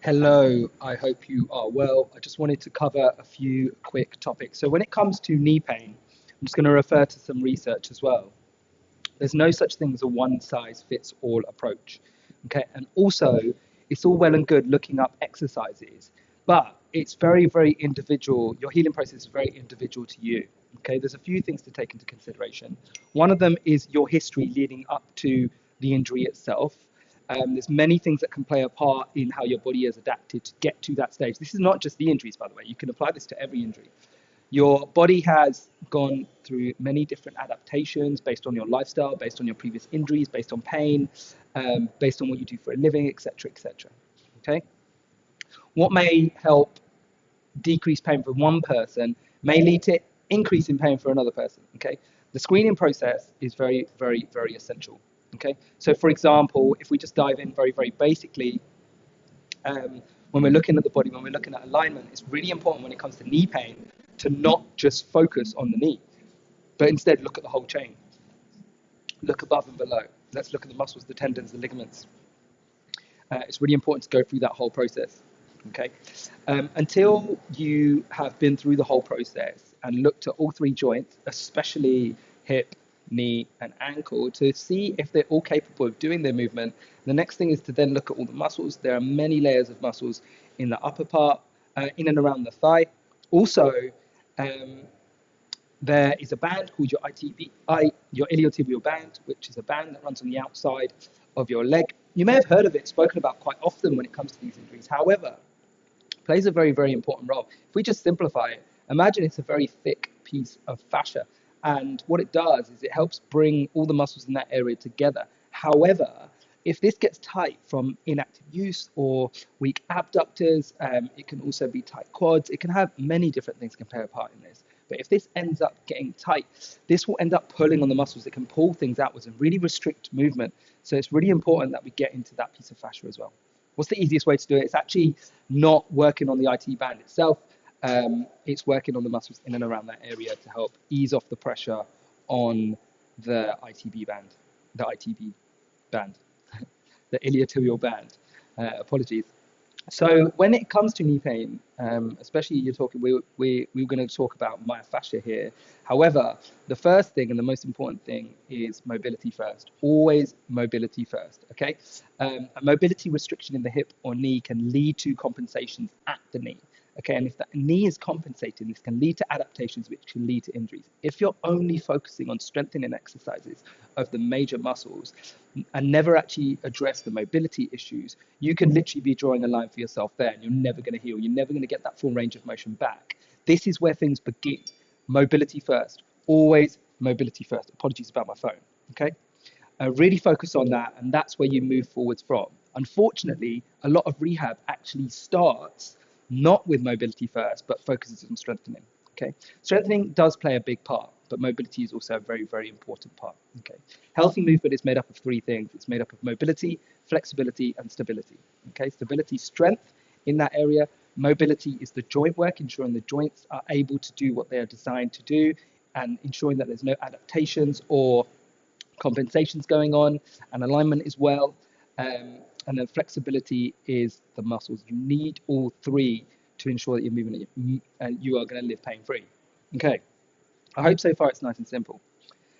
Hello, I hope you are well. I just wanted to cover a few quick topics. So, when it comes to knee pain, I'm just going to refer to some research as well. There's no such thing as a one size fits all approach. Okay, and also it's all well and good looking up exercises, but it's very, very individual. Your healing process is very individual to you. Okay, there's a few things to take into consideration. One of them is your history leading up to the injury itself. There's many things that can play a part in how your body has adapted to get to that stage. This is not just the injuries, by the way. You can apply this to every injury. Your body has gone through many different adaptations based on your lifestyle, based on your previous injuries, based on pain, based on what you do for a living, etc., etc. Okay, what may help decrease pain for one person may lead to increase in pain for another person. Okay, the screening process is very, very, very essential. Okay, so for example, if we just dive in very, very basically, when we're looking at the body, when we're looking at alignment, it's really important when it comes to knee pain to not just focus on the knee, but instead look at the whole chain. Look above and below. Let's look at the muscles, the tendons, the ligaments. It's really important to go through that whole process. Okay, until you have been through the whole process and looked at all three joints, especially hip, knee, and ankle, to see if they're all capable of doing their movement. The next thing is to then look at all the muscles. There are many layers of muscles in the upper part, in and around the thigh. Also, um, there is a band called your iliotibial band, which is a band that runs on the outside of your leg. You may have heard of it spoken about quite often when it comes to these injuries. However, it plays a very, very important role. If we just simplify it, imagine it's a very thick piece of fascia. And what it does is it helps bring all the muscles in that area together. However, if this gets tight from inactive use or weak abductors, it can also be tight quads. It can have many different things can play a part in this. But if this ends up getting tight, this will end up pulling on the muscles. It can pull things outwards and really restrict movement. So it's really important that we get into that piece of fascia as well. What's the easiest way to do it? It's actually not working on the IT band itself. It's working on the muscles in and around that area to help ease off the pressure on the ITB band, the ITB band, the iliotibial band. Apologies. So when it comes to knee pain, especially you're talking, we're going to talk about myofascia here. However, the first thing and the most important thing is mobility first. Always mobility first. Okay, a mobility restriction in the hip or knee can lead to compensations at the knee. Okay, and if that knee is compensating, this can lead to adaptations which can lead to injuries. If you're only focusing on strengthening exercises of the major muscles and never actually address the mobility issues, you can literally be drawing a line for yourself there and you're never going to heal. You're never going to get that full range of motion back. This is where things begin. Mobility first. Always mobility first. Apologies about my phone. Okay? Really focus on that, and that's where you move forwards from. Unfortunately, a lot of rehab actually starts not with mobility first, but focuses on strengthening. Okay, strengthening does play a big part, but mobility is also a very, very important part. Okay, healthy movement is made up of three things. It's made up of mobility, flexibility, and stability. Okay, stability, strength in that area. Mobility is the joint work, ensuring the joints are able to do what they are designed to do, and ensuring that there's no adaptations or compensations going on, and alignment as well. And then flexibility is the muscles. You need all three to ensure that you're moving and you are going to live pain free. Okay, I hope so far it's nice and simple.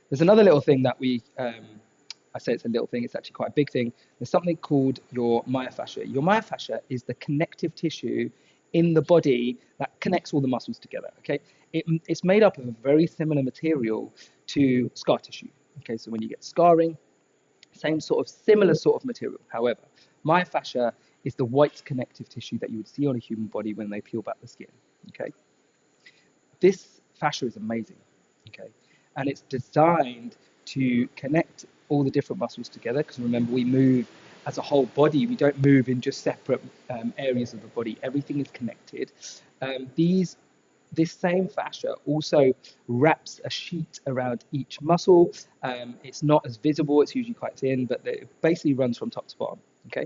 There's another little thing that I say it's a little thing, it's actually quite a big thing. There's something called your myofascia. Your myofascia is the connective tissue in the body that connects all the muscles together. Okay, it's made up of a very similar material to scar tissue. Okay, so when you get scarring, same sort of similar sort of material. However, myofascia is the white connective tissue that you would see on a human body when they peel back the skin. Okay, this fascia is amazing. Okay, and it's designed to connect all the different muscles together. Because remember, we move as a whole body. We don't move in just separate areas of the body. Everything is connected. This same fascia also wraps a sheet around each muscle. It's not as visible, it's usually quite thin, but it basically runs from top to bottom. Okay.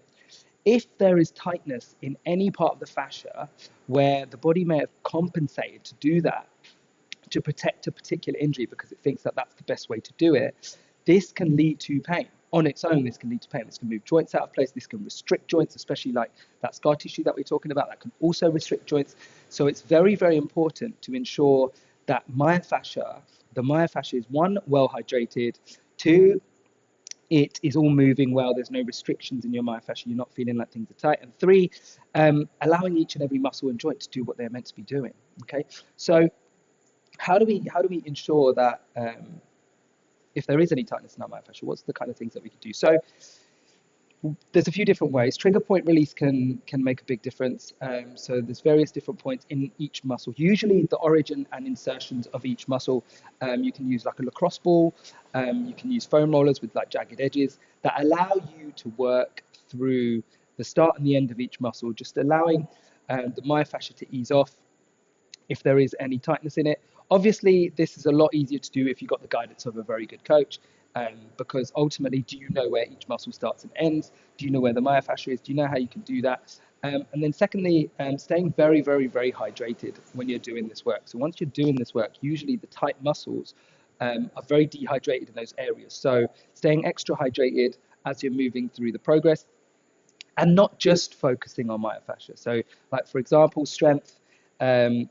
If there is tightness in any part of the fascia where the body may have compensated to do that, to protect a particular injury because it thinks that that's the best way to do it, this can lead to pain. on its own, this can lead to pain. This can move joints out of place. This can restrict joints, especially like that scar tissue that we're talking about. That can also restrict joints. So it's very, very important to ensure that the myofascia is, one, well hydrated, two, it is all moving well. There's no restrictions in your myofascia. You're not feeling like things are tight. And three, allowing each and every muscle and joint to do what they're meant to be doing. Okay, so how do we ensure that if there is any tightness in our myofascia, what's the kind of things that we can do? So there's a few different ways. Trigger point release can make a big difference. So there's various different points in each muscle. Usually the origin and insertions of each muscle, you can use like a lacrosse ball. You can use foam rollers with like jagged edges that allow you to work through the start and the end of each muscle, just allowing the myofascia to ease off if there is any tightness in it. Obviously, this is a lot easier to do if you've got the guidance of a very good coach, because ultimately, do you know where each muscle starts and ends? Do you know where the myofascia is? Do you know how you can do that? And then secondly, staying very, very, very hydrated when you're doing this work. So once you're doing this work, usually the tight muscles are very dehydrated in those areas. So staying extra hydrated as you're moving through the progress, and not just focusing on myofascia. So like, for example, strength,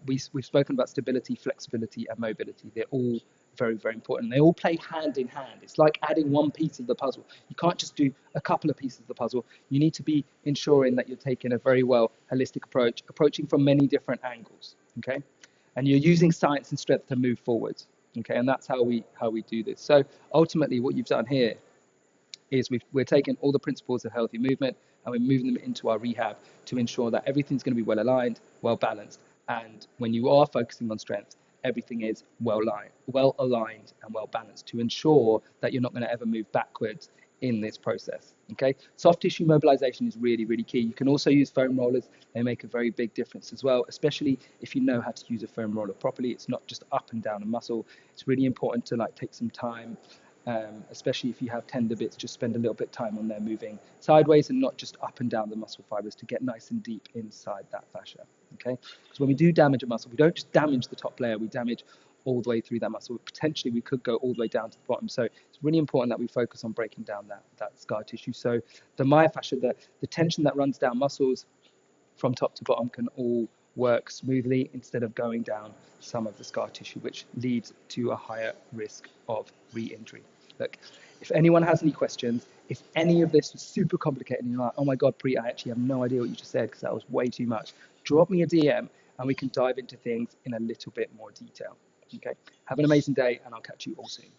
we've spoken about stability, flexibility, and mobility. They're all very, very important. They all play hand in hand. It's like adding one piece of the puzzle. You can't just do a couple of pieces of the puzzle. You need to be ensuring that you're taking a very well holistic approach, approaching from many different angles, okay? And you're using science and strength to move forwards, okay? And that's how we do this. So ultimately, what you've done here is we're taking all the principles of healthy movement and we're moving them into our rehab to ensure that everything's going to be well aligned, well balanced. And when you are focusing on strength, everything is well aligned and well balanced to ensure that you're not going to ever move backwards in this process. Okay, soft tissue mobilization is really, really key. You can also use foam rollers. They make a very big difference as well, especially if you know how to use a foam roller properly. It's not just up and down a muscle. It's really important to like take some time, especially if you have tender bits, just spend a little bit of time on there moving sideways and not just up and down the muscle fibers to get nice and deep inside that fascia. Okay, because when we do damage a muscle, we don't just damage the top layer, we damage all the way through that muscle. Potentially we could go all the way down to the bottom. So it's really important that we focus on breaking down that scar tissue. So the myofascia, the tension that runs down muscles from top to bottom can all work smoothly instead of going down some of the scar tissue, which leads to a higher risk of re-injury. Look, if anyone has any questions, if any of this was super complicated and you're like, oh my God, Preet, I actually have no idea what you just said because that was way too much, drop me a DM and we can dive into things in a little bit more detail. Okay, have an amazing day and I'll catch you all soon.